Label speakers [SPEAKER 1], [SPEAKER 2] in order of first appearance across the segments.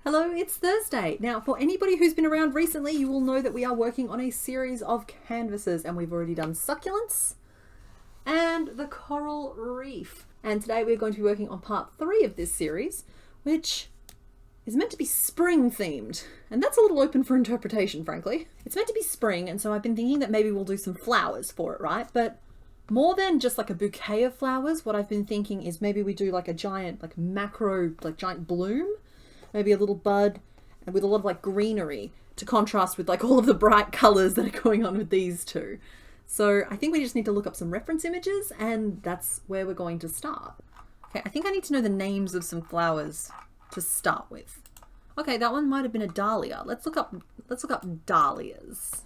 [SPEAKER 1] Hello, it's Thursday. Now, for anybody who's been around recently, you will know that we are working on a series of canvases, and we've already done succulents and the coral reef. And today we're going to be working on part 3 of this series, which is meant to be spring themed. And that's a little open for interpretation, frankly. It's meant to be spring, and so I've been thinking that maybe we'll do some flowers for it, right? But more than just like a bouquet of flowers, what I've been thinking is maybe we do like a giant, like macro, like giant bloom. Maybe a little bud and with a lot of like greenery to contrast with like all of the bright colors that are going on with these two. So I think we just need to look up some reference images, and that's where we're going to start. Okay, I think I need to know the names of some flowers to start with. Okay, that one might have been a dahlia. Let's look up dahlias.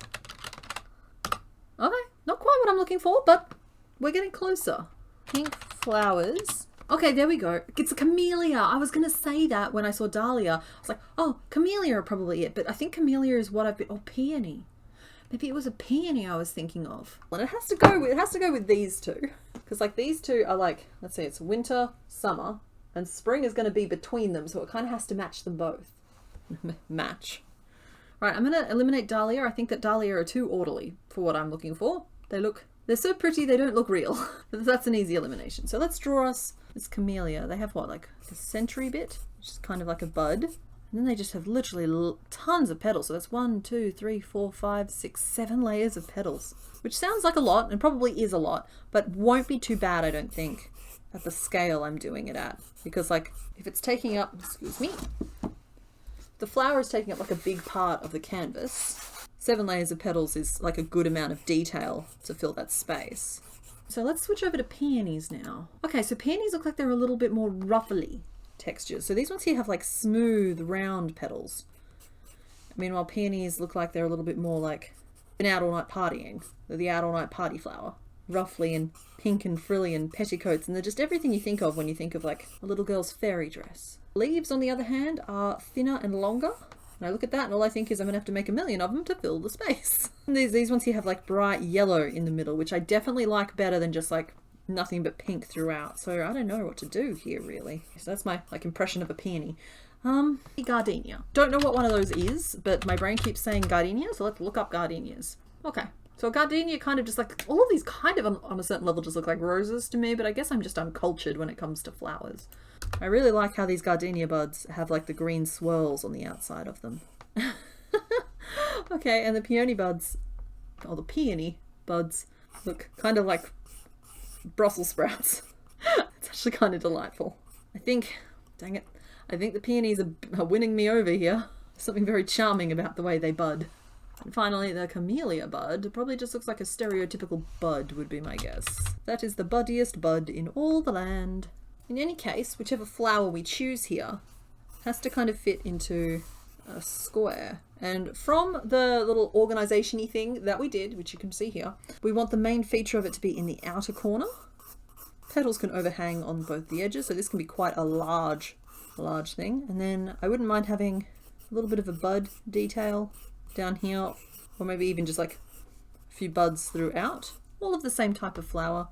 [SPEAKER 1] Okay, not quite what I'm looking for, but we're getting closer. Pink flowers. Okay, there we go. It's a camellia. I was going to say that when I saw dahlia. I was like, oh, camellia are probably it. But I think camellia is what I've been... Oh, peony. Maybe it was a peony I was thinking of. And it has to go with these two. Because like these two are like, let's say it's winter, summer, and spring is going to be between them. So it kind of has to match them both. Match. Right, I'm going to eliminate dahlia. I think that dahlia are too orderly for what I'm looking for. They're so pretty they don't look real. That's an easy elimination. So let's draw us this camellia. They have what, like the century bit, which is kind of like a bud. And then they just have literally tons of petals. So that's 1, 2, 3, 4, 5, 6, 7 layers of petals, which sounds like a lot and probably is a lot, but won't be too bad, I don't think, at the scale I'm doing it at. Because like if it's taking up, excuse me, the flower is taking up like a big part of the canvas. 7 layers of petals is like a good amount of detail to fill that space. So let's switch over to peonies now. Okay, so peonies look like they're a little bit more ruffly textures. So these ones here have like smooth, round petals. Meanwhile, peonies look like they're a little bit more like an out all night partying. They're the out all night party flower. Ruffly and pink and frilly and petticoats, and they're just everything you think of when you think of like a little girl's fairy dress. Leaves, on the other hand, are thinner and longer. And I look at that and all I think is I'm going to have to make a million of them to fill the space. And these ones here have like bright yellow in the middle, which I definitely like better than just like nothing but pink throughout. So I don't know what to do here really. So that's my like impression of a peony. Gardenia. Don't know what one of those is, but my brain keeps saying gardenia, so let's look up gardenias. Okay. So a gardenia kind of just like, all of these kind of on a certain level just look like roses to me, but I guess I'm just uncultured when it comes to flowers. I really like how these gardenia buds have like the green swirls on the outside of them. Okay, and the peony buds, or the peony buds, look kind of like Brussels sprouts. It's actually kind of delightful. Dang it, I think the peonies are winning me over here. There's something very charming about the way they bud. And finally, the camellia bud probably just looks like a stereotypical bud would be my guess. That is the buddiest bud in all the land. In any case, whichever flower we choose here has to kind of fit into a square. And from the little organisation-y thing that we did, which you can see here, we want the main feature of it to be in the outer corner. Petals can overhang on both the edges, so this can be quite a large thing. And then I wouldn't mind having a little bit of a bud detail down here, or maybe even just like a few buds throughout, all of the same type of flower.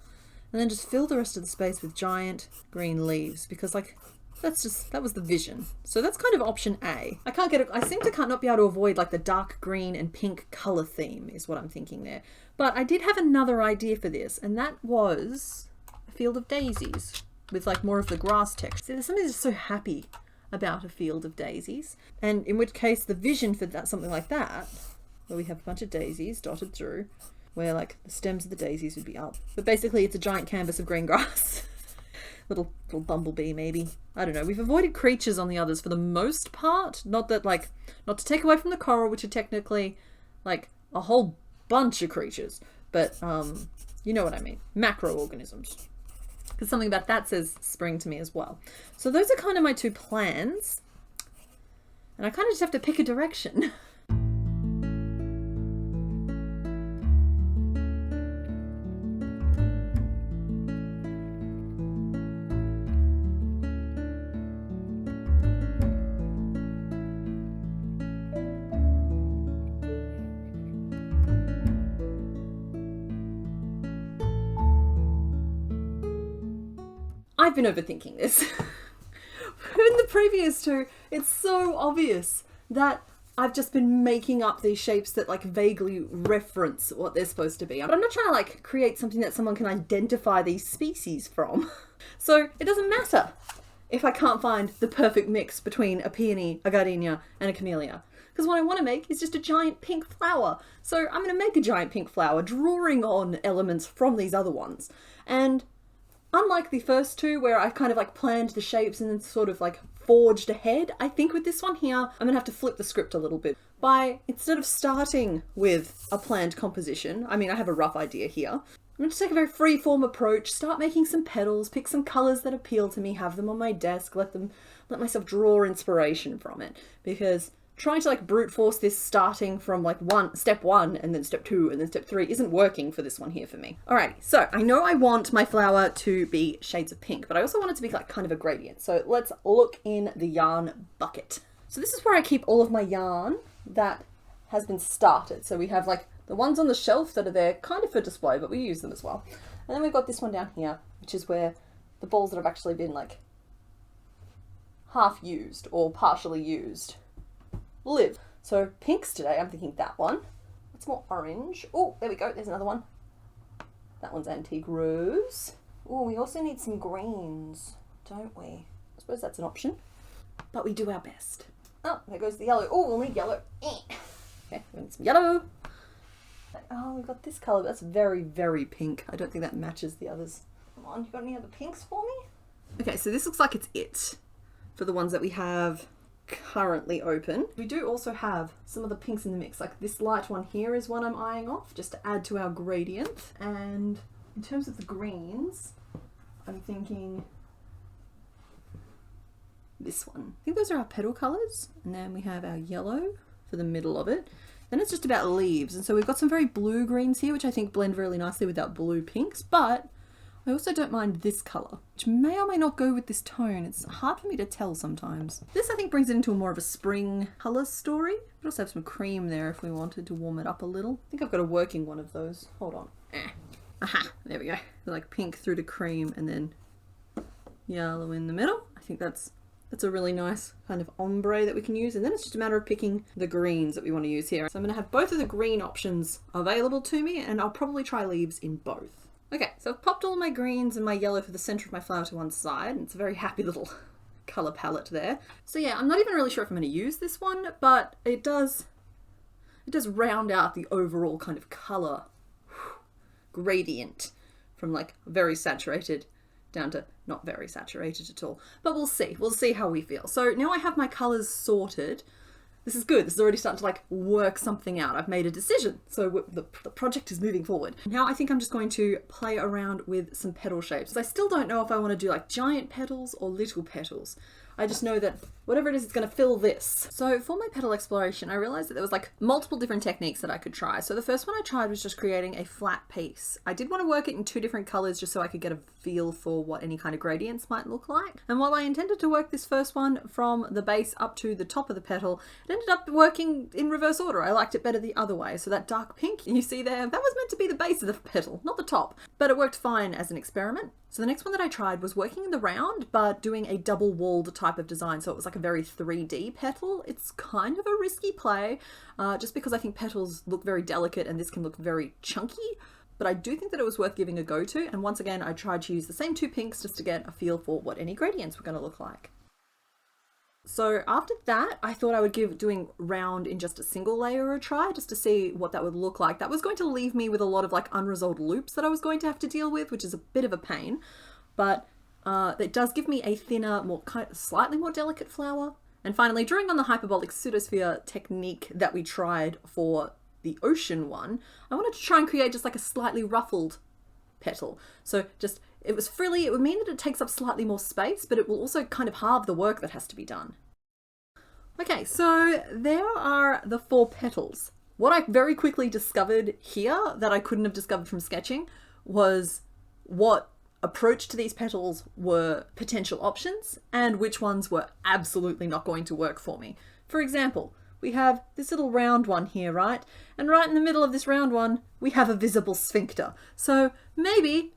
[SPEAKER 1] And then just fill the rest of the space with giant green leaves, because like that was the vision. So that's kind of option A. I seem to not be able to avoid like the dark green and pink color theme is what I'm thinking there. But I did have another idea for this, and that was a field of daisies with like more of the grass texture. See, there's something that's so happy about a field of daisies, and in which case the vision for that, something like that, where we have a bunch of daisies dotted through, where like the stems of the daisies would be up. But basically it's a giant canvas of green grass. little bumblebee maybe. I don't know. We've avoided creatures on the others for the most part. Not to take away from the coral, which are technically like a whole bunch of creatures. But you know what I mean. Macroorganisms. Because something about that says spring to me as well. So those are kind of my two plans. And I kind of just have to pick a direction. I've been overthinking this. in the previous two, it's so obvious that I've just been making up these shapes that like vaguely reference what they're supposed to be. But I'm not trying to like create something that someone can identify these species from. So it doesn't matter if I can't find the perfect mix between a peony, a gardenia, and a camellia. Because what I want to make is just a giant pink flower. So I'm going to make a giant pink flower, drawing on elements from these other ones. And unlike the first two, where I kind of like planned the shapes and then sort of like forged ahead, I think with this one here, I'm going to have to flip the script a little bit. By, instead of starting with a planned composition, I mean, I have a rough idea here. I'm going to take a very free-form approach, start making some petals, pick some colours that appeal to me, have them on my desk, let myself draw inspiration from it. Because trying to like brute force this starting from like step one and then step two and then step three isn't working for this one here for me. Alrighty, so I know I want my flower to be shades of pink, but I also want it to be like kind of a gradient. So let's look in the yarn bucket. So this is where I keep all of my yarn that has been started. So we have like the ones on the shelf that are there kind of for display, but we use them as well. And then we've got this one down here, which is where the balls that have actually been like half used or partially used live. So pinks today, I'm thinking that one. It's more orange. Oh, there we go. There's another one. That one's antique rose. Oh, we also need some greens, don't we? I suppose that's an option, but we do our best. Oh, there goes the yellow. Oh, we'll need yellow. Okay, we need some yellow. Oh, we've got this color. That's very, very pink. I don't think that matches the others. Come on, you got any other pinks for me? Okay, so this looks like it's it for the ones that we have currently open. We do also have some of the pinks in the mix, like this light one here is one I'm eyeing off just to add to our gradient. And in terms of the greens, I'm thinking this one. I think those are our petal colors, and then we have our yellow for the middle of it. Then it's just about leaves, and so we've got some very blue greens here, which I think blend really nicely with our blue pinks, but I also don't mind this colour, which may or may not go with this tone. It's hard for me to tell sometimes. This, I think, brings it into a more of a spring colour story. We also have some cream there if we wanted to warm it up a little. I think I've got a working one of those. Hold on. Aha, there we go. Like pink through to cream and then yellow in the middle. I think that's a really nice kind of ombre that we can use. And then it's just a matter of picking the greens that we want to use here. So I'm going to have both of the green options available to me, and I'll probably try leaves in both. Okay, so I've popped all my greens and my yellow for the center of my flower to one side, and it's a very happy little color palette there. So yeah, I'm not even really sure if I'm going to use this one, but it does round out the overall kind of color gradient from like very saturated down to not very saturated at all. But we'll see how we feel. So now I have my colors sorted. This is good. This is already starting to like work something out. I've made a decision. So the project is moving forward. Now I think I'm just going to play around with some petal shapes. I still don't know if I want to do like giant petals or little petals. I just know that whatever it is, it's going to fill this. So for my petal exploration, I realized that there was like multiple different techniques that I could try. So the first one I tried was just creating a flat piece. I did want to work it in 2 different colors just so I could get a feel for what any kind of gradients might look like. And while I intended to work this first one from the base up to the top of the petal, it ended up working in reverse order. I liked it better the other way. So that dark pink you see there, that was meant to be the base of the petal, not the top, but it worked fine as an experiment. So the next one that I tried was working in the round, but doing a double walled type of design. So it was like a very 3D petal. It's kind of a risky play, just because I think petals look very delicate and this can look very chunky, but I do think that it was worth giving a go to. And once again, I tried to use the same 2 pinks just to get a feel for what any gradients were going to look like. So after that, I thought I would give doing round in just a single layer a try, just to see what that would look like. That was going to leave me with a lot of like unresolved loops that I was going to have to deal with, which is a bit of a pain, but it does give me a thinner, slightly more delicate flower. And finally, drawing on the hyperbolic pseudosphere technique that we tried for the ocean one, I wanted to try and create just like a slightly ruffled petal. So just, it was frilly. It would mean that it takes up slightly more space, but it will also kind of halve the work that has to be done. Okay, so there are the 4 petals. What I very quickly discovered here that I couldn't have discovered from sketching was what approach to these petals were potential options and which ones were absolutely not going to work for me. For example, we have this little round one here, right? And right in the middle of this round one, we have a visible sphincter. So maybe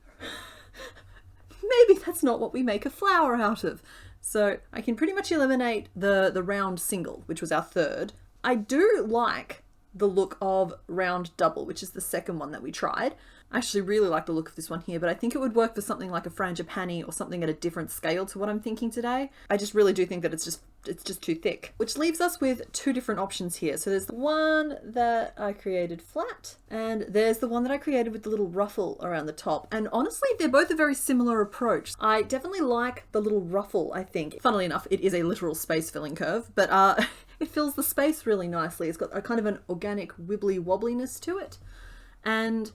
[SPEAKER 1] that's not what we make a flower out of. So I can pretty much eliminate the round single, which was our third. I do like the look of round double, which is the second one that we tried. I actually really like the look of this one here, but I think it would work for something like a frangipani or something at a different scale to what I'm thinking today. I just really do think that it's just too thick, which leaves us with two different options here. So there's the one that I created flat, and there's the one that I created with the little ruffle around the top. And honestly, they're both a very similar approach. I definitely like the little ruffle, I think. Funnily enough, it is a literal space filling curve, but it fills the space really nicely. It's got a kind of an organic wibbly wobbliness to it. And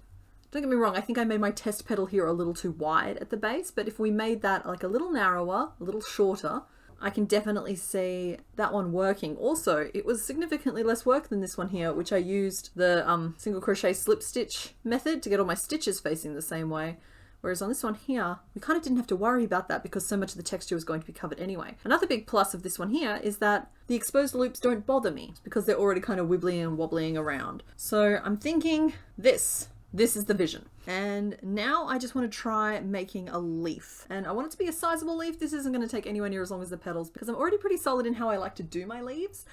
[SPEAKER 1] don't get me wrong, I think I made my test petal here a little too wide at the base, but if we made that like a little narrower, a little shorter, I can definitely see that one working. Also, it was significantly less work than this one here, which I used the single crochet slip stitch method to get all my stitches facing the same way. Whereas on this one here, we kind of didn't have to worry about that because so much of the texture was going to be covered anyway. Another big plus of this one here is that the exposed loops don't bother me because they're already kind of wibbly and wobbling around. So I'm thinking this is the vision. And now I just want to try making a leaf. And I want it to be a sizable leaf. This isn't going to take anywhere near as long as the petals because I'm already pretty solid in how I like to do my leaves.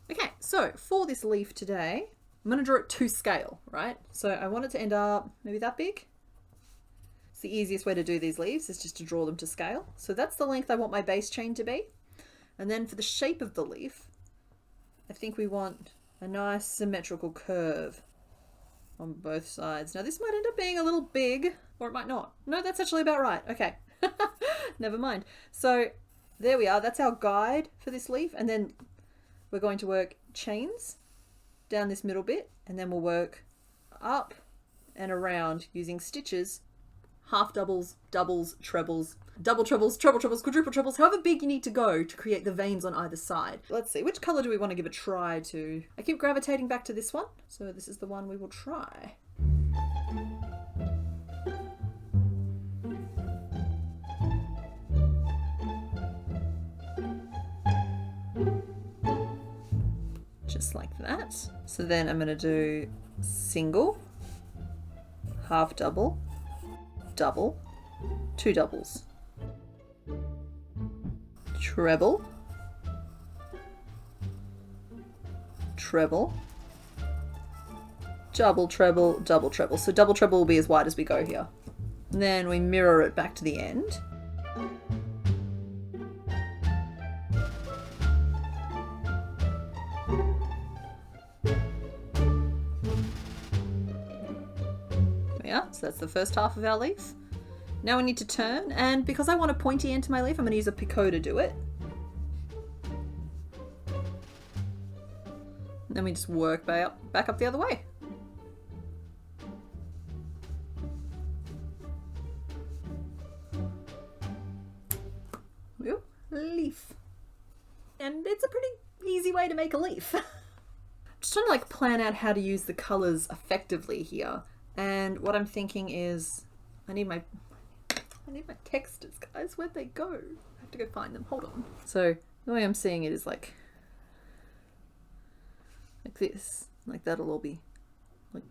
[SPEAKER 1] Okay, so for this leaf today, I'm going to draw it to scale, right? So I want it to end up maybe that big. It's the easiest way to do these leaves is just to draw them to scale. So that's the length I want my base chain to be. And then for the shape of the leaf, I think we want a nice symmetrical curve on both sides. Now this might end up being a little big, or it might not. No, that's actually about right. Okay, never mind. So there we are. That's our guide for this leaf. And then we're going to work chains down this middle bit, and then we'll work up and around using stitches, half doubles, doubles, trebles, double trebles, treble trebles, quadruple trebles, however big you need to go to create the veins on either side. Let's see, which color do we want to give a try to? I keep gravitating back to this one, so this is the one we will try. Just like that. So then I'm going to do single, half double, double, two doubles, treble, treble, double treble, double treble. So double treble will be as wide as we go here. And then we mirror it back to the end. Yeah, so that's the first half of our leaf. Now we need to turn, and because I want a pointy end to my leaf, I'm going to use a picot to do it. And then we just work back up the other way. Ooh, leaf. And it's a pretty easy way to make a leaf. Just trying to like plan out how to use the colors effectively here. And what I'm thinking is I need my textures, guys. Where'd they go? I have to go find them. Hold on. So the way I'm seeing it is like this. Like that'll all be like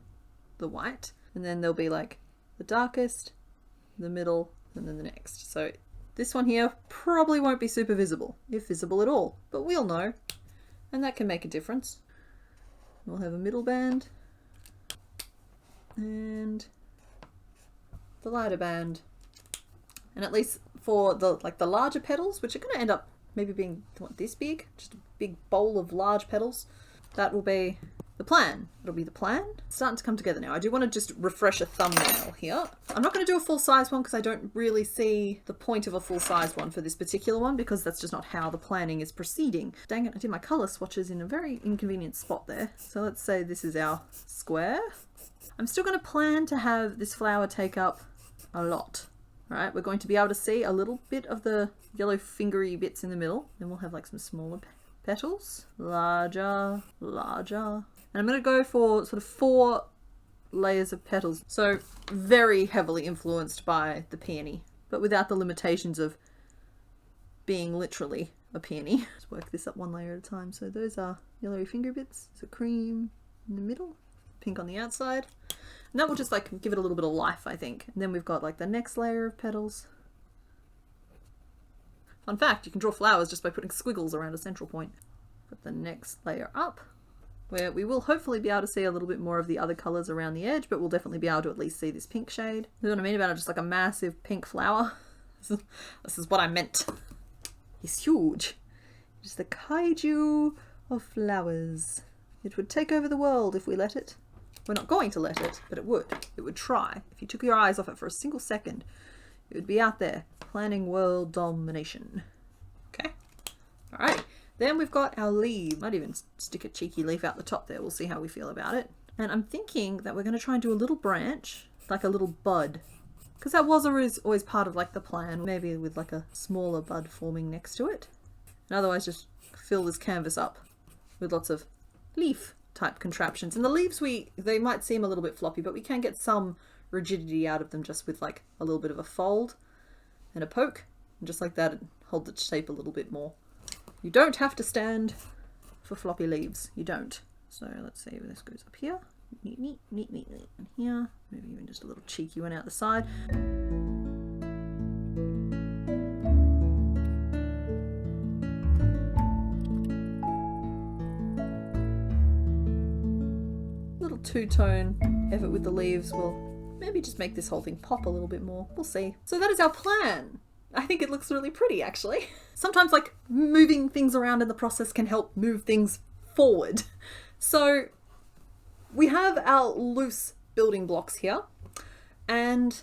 [SPEAKER 1] the white. And then there'll be like the darkest, the middle, and then the next. So this one here probably won't be super visible, if visible at all. But we'll know. And that can make a difference. We'll have a middle band. And the lighter band. And at least for the larger petals, which are going to end up maybe being this big, just a big bowl of large petals, that will be the plan. It'll be the plan. It's starting to come together now. I do want to just refresh a thumbnail here. I'm not going to do a full size one because I don't really see the point of a full size one for this particular one because that's just not how the planning is proceeding. Dang it, I did my color swatches in a very inconvenient spot there. So let's say this is our square. I'm still going to plan to have this flower take up a lot. Right, we're going to be able to see a little bit of the yellow fingery bits in the middle. Then we'll have like some smaller petals, larger, larger. And I'm going to go for sort of 4 layers of petals. So very heavily influenced by the peony, but without the limitations of being literally a peony. Let's work this up 1 layer at a time. So those are yellow finger bits. So cream in the middle, pink on the outside. And that will just like give it a little bit of life, I think. And then we've got like the next layer of petals. Fun fact, you can draw flowers just by putting squiggles around a central point. Put the next layer up, where we will hopefully be able to see a little bit more of the other colours around the edge, but we'll definitely be able to at least see this pink shade. You know what I mean about it? Just like a massive pink flower. This is what I meant. He's huge. It's the kaiju of flowers. It would take over the world if we let it. We're not going to let it, but it would. It would try. If you took your eyes off it for a single second, it would be out there planning world domination. Okay. All right. Then we've got our leaf. Might even stick a cheeky leaf out the top there. We'll see how we feel about it. And I'm thinking that we're going to try and do a little branch, like a little bud. Because that was always part of like the plan, maybe with like a smaller bud forming next to it. And otherwise just fill this canvas up with lots of leaf type contraptions. And the leaves, they might seem a little bit floppy, but we can get some rigidity out of them just with like a little bit of a fold and a poke. And just like that, hold the shape a little bit more. You don't have to stand for floppy leaves. You don't. So let's see where this goes up here. Neat, neat, neat, neat, neat. And here, maybe even just a little cheeky one out the side. Little two-tone effort with the leaves will maybe just make this whole thing pop a little bit more. We'll see. So that is our plan. I think it looks really pretty, actually. Sometimes like moving things around in the process can help move things forward. So we have our loose building blocks here, and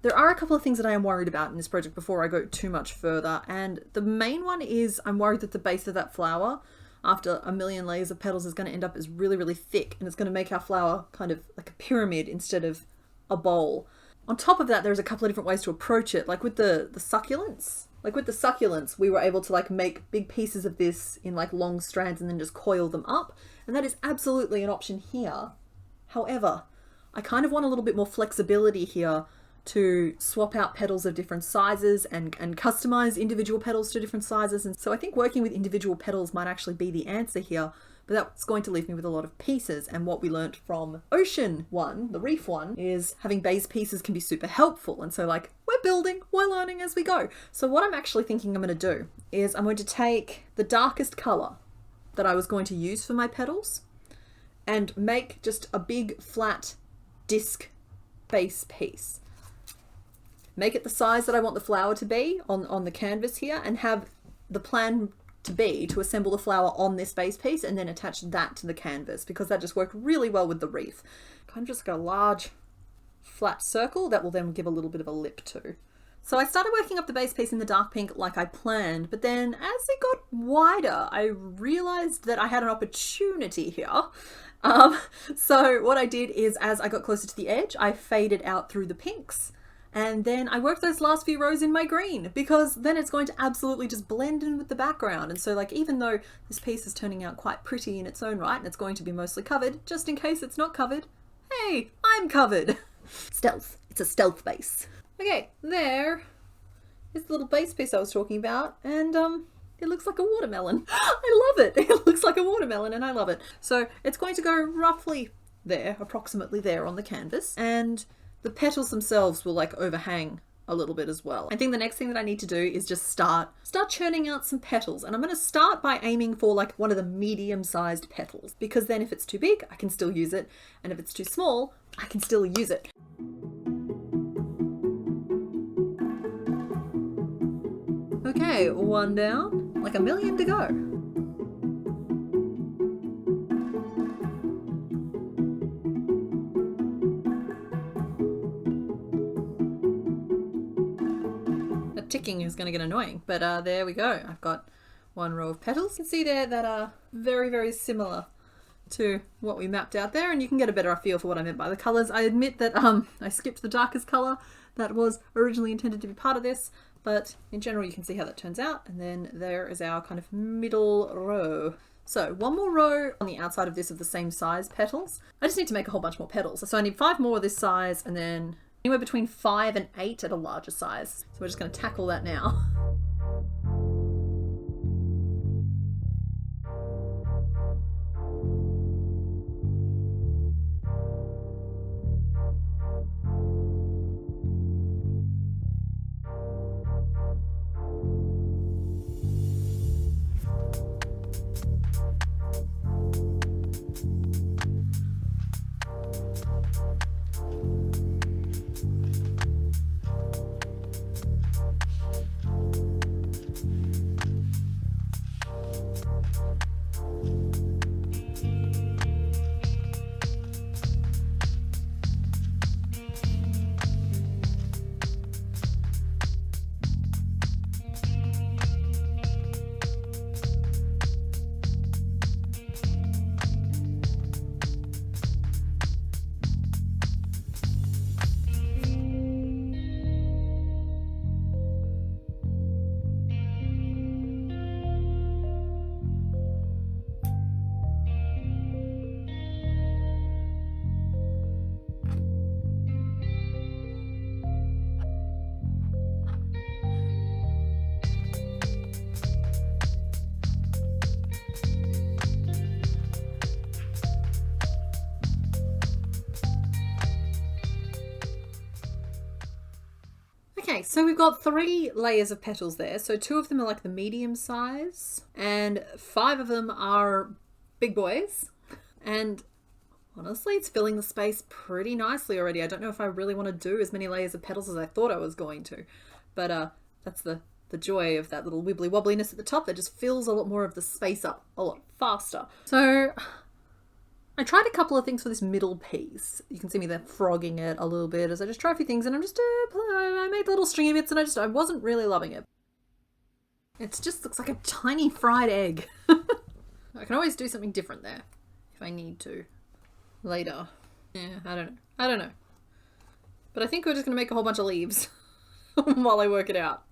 [SPEAKER 1] there are a couple of things that I am worried about in this project before I go too much further. And the main one is I'm worried that the base of that flower, after a million layers of petals, is going to end up as really, really thick, and it's going to make our flower kind of like a pyramid instead of a bowl. On top of that, there's a couple of different ways to approach it, like with the succulents. Like with the succulents, we were able to like make big pieces of this in like long strands and then just coil them up. And that is absolutely an option here. However, I kind of want a little bit more flexibility here to swap out petals of different sizes and customize individual petals to different sizes. And so I think working with individual petals might actually be the answer here. But that's going to leave me with a lot of pieces. And what we learnt from Ocean one, the reef one, is having base pieces can be super helpful. And so like, we're building, we're learning as we go. So what I'm actually thinking I'm going to do is I'm going to take the darkest color that I was going to use for my petals and make just a big flat disc base piece. Make it the size that I want the flower to be on the canvas here, and have the plan to be to assemble the flower on this base piece and then attach that to the canvas, because that just worked really well with the wreath. Kind of just got a large flat circle that will then give a little bit of a lip to. So I started working up the base piece in the dark pink like I planned, but then as it got wider, I realized that I had an opportunity here. So what I did is, as I got closer to the edge, I faded out through the pinks. And then I worked those last few rows in my green, because then it's going to absolutely just blend in with the background. And so like, even though this piece is turning out quite pretty in its own right, and it's going to be mostly covered, just in case it's not covered, hey, I'm covered. Stealth. It's a stealth base. Okay, there is the little base piece I was talking about, and it looks like a watermelon. I love it. It looks like a watermelon and I love it. So it's going to go roughly there, approximately there on the canvas, and the petals themselves will like overhang a little bit as well. I think the next thing that I need to do is just start churning out some petals, and I'm going to start by aiming for like one of the medium-sized petals, because then if it's too big, I can still use it, and if it's too small, I can still use it. Okay, one down, like a million to go. Ticking is going to get annoying, but there we go. I've got one row of petals. You can see there that are very, very similar to what we mapped out there, and you can get a better feel for what I meant by the colors. I admit that I skipped the darkest color that was originally intended to be part of this, but in general you can see how that turns out. And then there is our kind of middle row. So one more row on the outside of this of the same size petals. I just need to make a whole bunch more petals. So I need 5 more of this size, and then anywhere between 5 and 8 at a larger size. So we're just going to tackle that now. so we've got 3 layers of petals there. So 2 of them are like the medium size and 5 of them are big boys. And honestly, it's filling the space pretty nicely already. I don't know if I really want to do as many layers of petals as I thought I was going to. But that's the joy of that little wibbly wobbliness at the top that just fills a lot more of the space up a lot faster. So I tried a couple of things for this middle piece. You can see me there frogging it a little bit as I just try a few things, and I'm just, I made little stringy bits and I wasn't really loving it. It just looks like a tiny fried egg. I can always do something different there if I need to later. Yeah, I don't know. But I think we're just going to make a whole bunch of leaves while I work it out.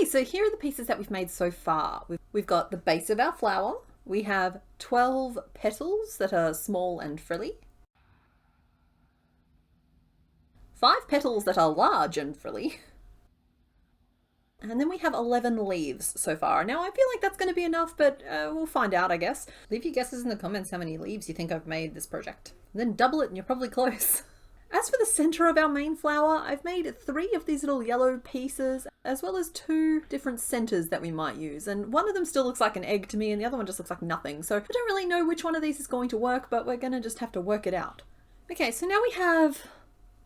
[SPEAKER 1] So here are the pieces that we've made so far. We've got the base of our flower. We have 12 petals that are small and frilly. 5 petals that are large and frilly. And then we have 11 leaves so far. Now I feel like that's going to be enough, but we'll find out, I guess. Leave your guesses in the comments how many leaves you think I've made this project. And then double it and you're probably close. As for the center of our main flower, I've made 3 of these little yellow pieces, as well as 2 different centers that we might use. And one of them still looks like an egg to me, and the other one just looks like nothing. So I don't really know which one of these is going to work, but we're gonna just have to work it out. Okay, so now we have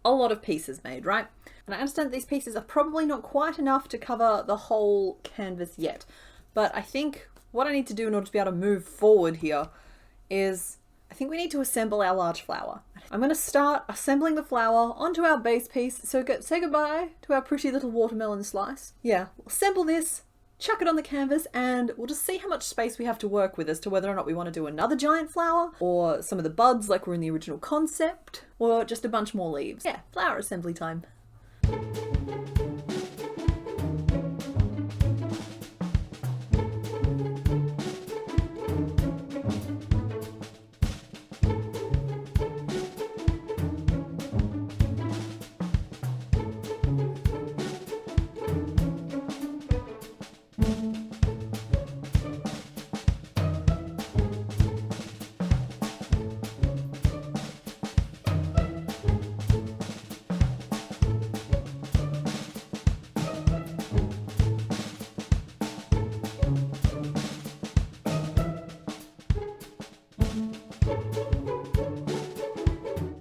[SPEAKER 1] a lot of pieces made, right? And I understand these pieces are probably not quite enough to cover the whole canvas yet. But I think what I need to do in order to be able to move forward here is I think we need to assemble our large flower. I'm going to start assembling the flower onto our base piece. So say goodbye to our pretty little watermelon slice. Yeah, we'll assemble this, chuck it on the canvas, and we'll just see how much space we have to work with as to whether or not we want to do another giant flower, or some of the buds like were in the original concept, or just a bunch more leaves. Yeah, flower assembly time.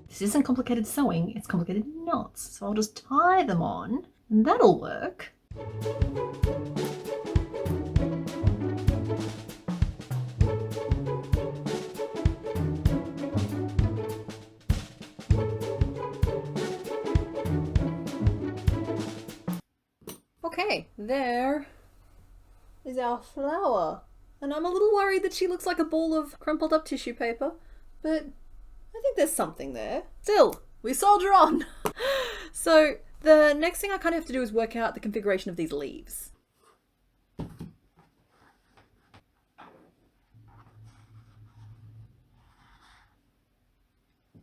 [SPEAKER 1] This isn't complicated sewing, it's complicated knots. So I'll just tie them on and that'll work. Okay, there is our flower. And I'm a little worried that she looks like a ball of crumpled up tissue paper, but I think there's something there. Still, we soldier on. So the next thing I kind of have to do is work out the configuration of these leaves.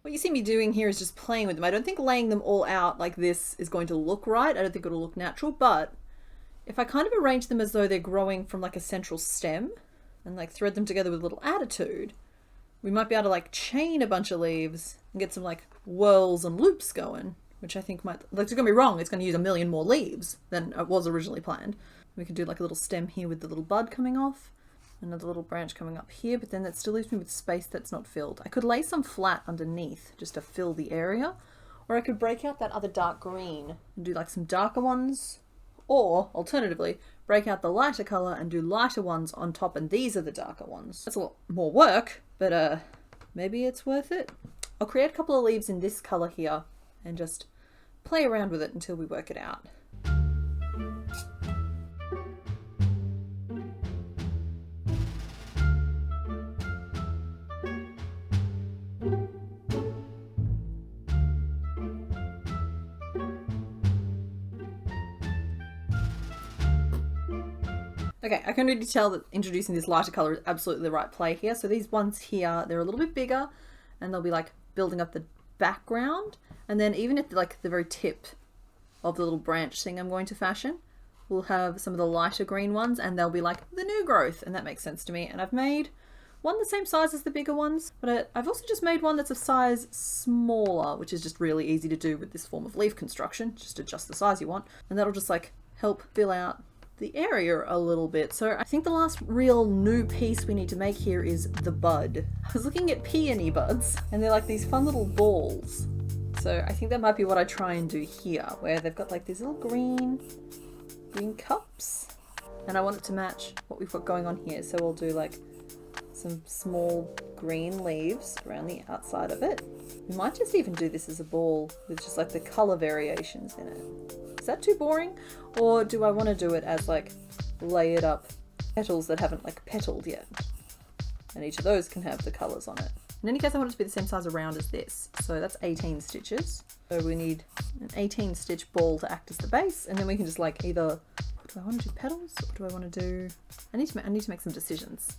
[SPEAKER 1] What you see me doing here is just playing with them. I don't think laying them all out like this is going to look right. I don't think it'll look natural, but if I kind of arrange them as though they're growing from like a central stem and like thread them together with a little attitude, we might be able to like chain a bunch of leaves and get some like whirls and loops going, which I think might, like, don't get me wrong, it's going to use a million more leaves than it was originally planned. We could do like a little stem here with the little bud coming off, another little branch coming up here, but then that still leaves me with space that's not filled. I could lay some flat underneath just to fill the area, or I could break out that other dark green and do like some darker ones, or alternatively break out the lighter color and do lighter ones on top, and these are the darker ones. That's a lot more work, but maybe it's worth it. I'll create a couple of leaves in this color here and just play around with it until we work it out. Okay, I can already tell that introducing this lighter colour is absolutely the right play here. So these ones here, they're a little bit bigger and they'll be like building up the background. And then even at like the very tip of the little branch thing I'm going to fashion, we'll have some of the lighter green ones, and they'll be like the new growth, and that makes sense to me. And I've made one the same size as the bigger ones, but I've also just made one that's a size smaller, which is just really easy to do with this form of leaf construction. Just adjust the size you want, and that'll just like help fill out the area a little bit. So I think the last real new piece we need to make here is the bud. I was looking at peony buds, and they're like these fun little balls. So I think that might be what I try and do here, where they've got like these little green cups, and I want it to match what we've got going on here. So we'll do like some small green leaves around the outside of it. We might just even do this as a ball with just like the color variations in it. Is that too boring? Or do I want to do it as like layered up petals that haven't like petaled yet? And each of those can have the colors on it. In any case, I want it to be the same size around as this. So that's 18 stitches. So we need an 18 stitch ball to act as the base, and then we can just like either, do I want to do petals or do I want to do, I need to make some decisions.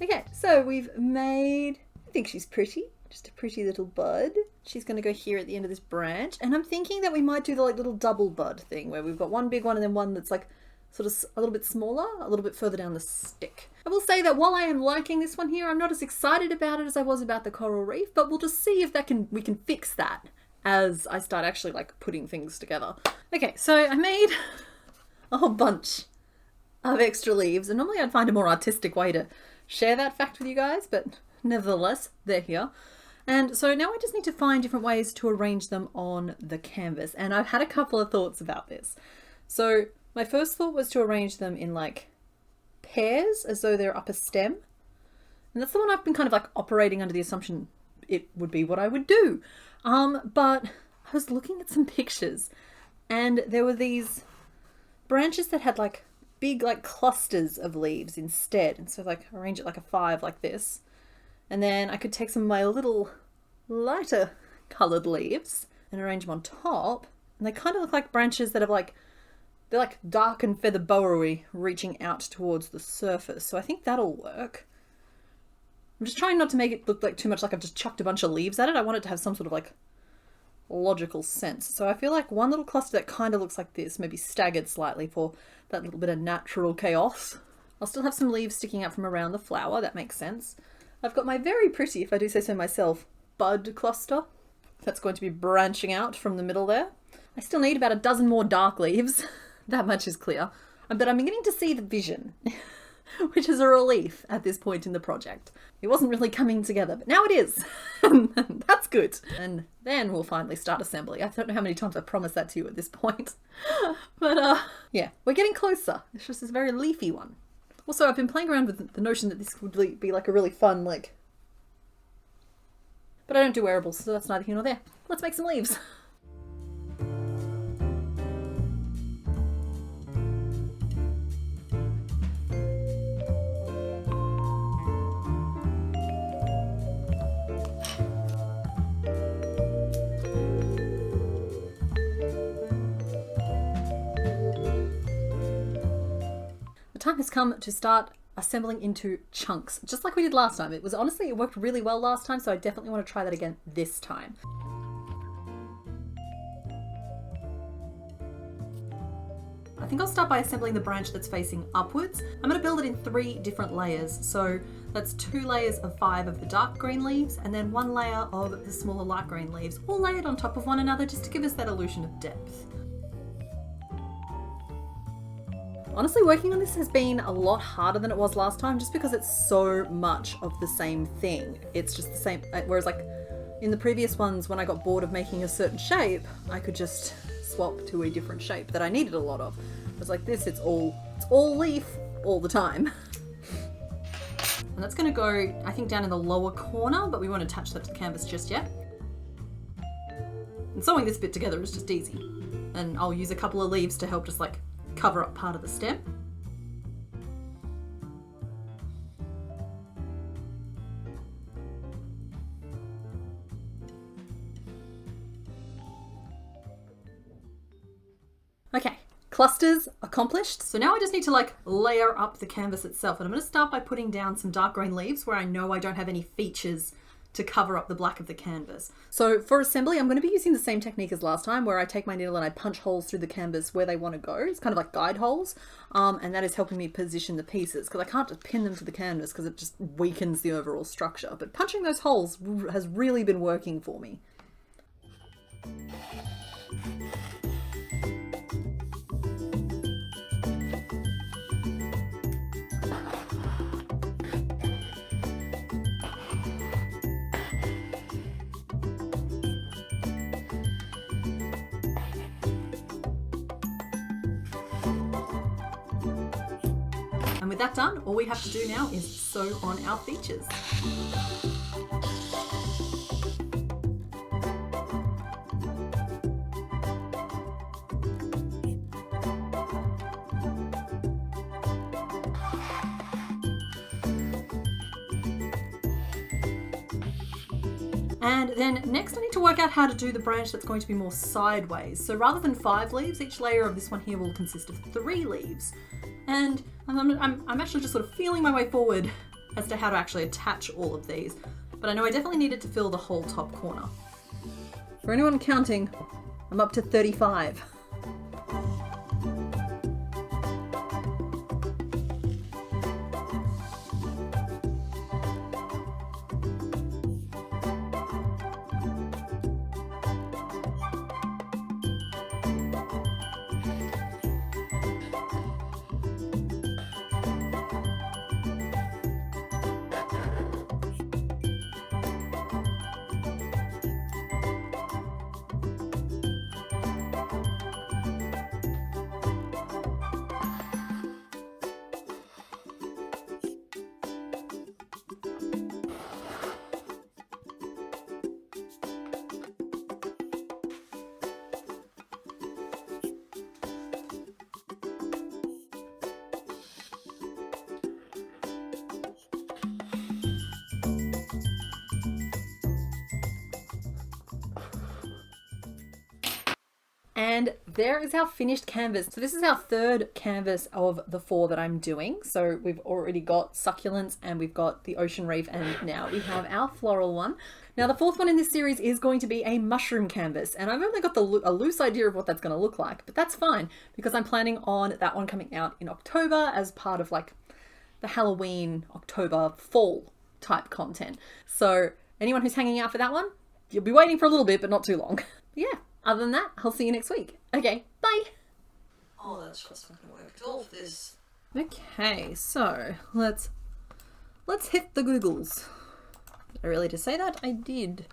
[SPEAKER 1] Okay, so we've made, I think she's pretty, just a pretty little bud. She's going to go here at the end of this branch, and I'm thinking that we might do the like little double bud thing where we've got one big one and then one that's like sort of a little bit smaller, a little bit further down the stick. I will say that while I am liking this one here, I'm not as excited about it as I was about the coral reef, but we'll just see if we can fix that as I start actually like putting things together. Okay, so I made a whole bunch of extra leaves, and normally I'd find a more artistic way to share that fact with you guys, but nevertheless, they're here. And so now I just need to find different ways to arrange them on the canvas, and I've had a couple of thoughts about this. So my first thought was to arrange them in like pairs as though they're up a stem, and that's the one I've been kind of like operating under the assumption it would be what I would do. But I was looking at some pictures, and there were these branches that had like big like clusters of leaves instead, and so like arrange it like a 5 like this, and then I could take some of my little lighter colored leaves and arrange them on top, and they kind of look like branches that have like, they're like dark and feather bowery reaching out towards the surface. So I think that'll work. I'm just trying not to make it look like too much like I've just chucked a bunch of leaves at it. I want it to have some sort of like logical sense. So I feel like one little cluster that kind of looks like this, maybe staggered slightly for that little bit of natural chaos. I'll still have some leaves sticking out from around the flower, that makes sense. I've got my very pretty, if I do say so myself, bud cluster that's going to be branching out from the middle there. I still need about a dozen more dark leaves, that much is clear, but I'm beginning to see the vision, which is a relief at this point in the project. It wasn't really coming together, but now it is. That's good. And then we'll finally start assembly. I don't know how many times I've promised that to you at this point. But yeah, we're getting closer. It's just this very leafy one. Also, I've been playing around with the notion that this would be like a really fun, like... But I don't do wearables, so that's neither here nor there. Let's make some leaves. Time has come to start assembling into chunks, just like we did last time. It worked really well last time, so I definitely want to try that again this time. I think I'll start by assembling the branch that's facing upwards. I'm going to build it in 3 different layers. So that's 2 layers of 5 of the dark green leaves, and then 1 layer of the smaller light green leaves, all layered on top of one another just to give us that illusion of depth. Honestly, working on this has been a lot harder than it was last time, just because it's so much of the same thing. It's just the same, whereas like in the previous ones, when I got bored of making a certain shape, I could just swap to a different shape that I needed a lot of. It's like this, it's all leaf all the time. And that's gonna go, I think, down in the lower corner, but we won't attach that to the canvas just yet. And sewing this bit together is just easy. And I'll use a couple of leaves to help just like cover up part of the stem. Okay, clusters accomplished. So now I just need to like layer up the canvas itself. And I'm going to start by putting down some dark green leaves where I know I don't have any features to cover up the black of the canvas. So for assembly, I'm going to be using the same technique as last time, where I take my needle and I punch holes through the canvas where they want to go. It's kind of like guide holes. And that is helping me position the pieces, because I can't just pin them to the canvas because it just weakens the overall structure. But punching those holes has really been working for me. And with that done, all we have to do now is sew on our features. And then next I need to work out how to do the branch that's going to be more sideways. So rather than 5 leaves, each layer of this one here will consist of 3 leaves. And I'm actually just sort of feeling my way forward as to how to actually attach all of these. But I know I definitely need it to fill the whole top corner. For anyone counting, I'm up to 35. And there is our finished canvas. So this is our 3rd canvas of the 4 that I'm doing. So we've already got succulents and we've got the ocean reef, and now we have our floral one. Now the 4th one in this series is going to be a mushroom canvas, and I've only got a loose idea of what that's going to look like, but that's fine because I'm planning on that one coming out in October as part of like the Halloween, October, fall type content. So anyone who's hanging out for that one, you'll be waiting for a little bit, but not too long. Yeah. Other than that, I'll see you next week. Okay, bye!
[SPEAKER 2] Oh, that's just fucking worked off this.
[SPEAKER 1] Okay, so let's hit the Googles. Did I really just say that? I did.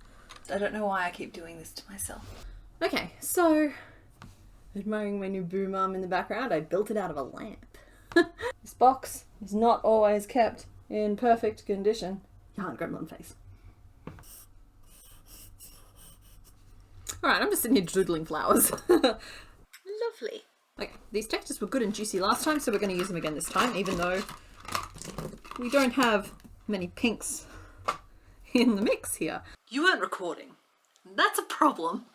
[SPEAKER 2] I don't know why I keep doing this to myself.
[SPEAKER 1] Okay, so admiring my new boom arm in the background, I built it out of a lamp. This box is not always kept in perfect condition. Yarn gremlin face. Alright, I'm just sitting here doodling flowers.
[SPEAKER 2] Lovely.
[SPEAKER 1] Okay, these textures were good and juicy last time, so we're going to use them again this time, even though we don't have many pinks in the mix here.
[SPEAKER 2] You weren't recording. That's a problem.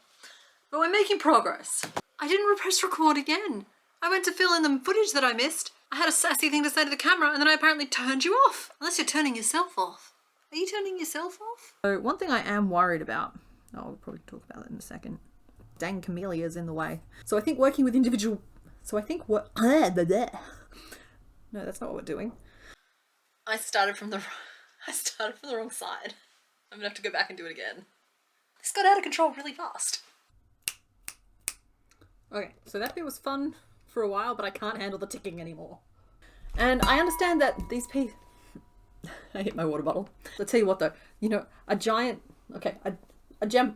[SPEAKER 2] But we're making progress. I didn't press record again. I went to fill in the footage that I missed. I had a sassy thing to say to the camera, and then I apparently turned you off. Unless you're turning yourself off. Are you turning yourself off?
[SPEAKER 1] So one thing I am worried about, I'll probably talk about it in a second. Dang camellia's in the way. So I think working with individual... No, that's not what we're doing.
[SPEAKER 2] I started from the wrong side. I'm gonna have to go back and do it again. This got out of control really fast.
[SPEAKER 1] Okay, so that bit was fun for a while, but I can't handle the ticking anymore. And I understand that these pieces... I hit my water bottle. I'll tell you what though, you know, a giant... Okay, a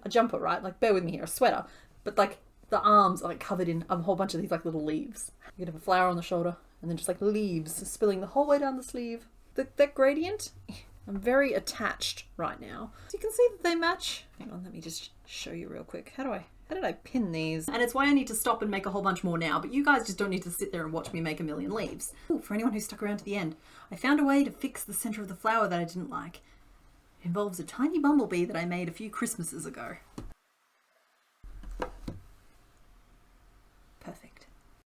[SPEAKER 1] jumper, right? Like, bear with me here, a sweater. But like, the arms are like covered in a whole bunch of these like little leaves. You could have a flower on the shoulder and then just like leaves spilling the whole way down the sleeve. That gradient, I'm very attached right now. So you can see that they match. Hang on, let me just show you real quick. How did I pin these? And it's why I need to stop and make a whole bunch more now, but you guys just don't need to sit there and watch me make a million leaves. Ooh, for anyone who stuck around to the end, I found a way to fix the center of the flower that I didn't like. It involves a tiny bumblebee that I made a few Christmases ago.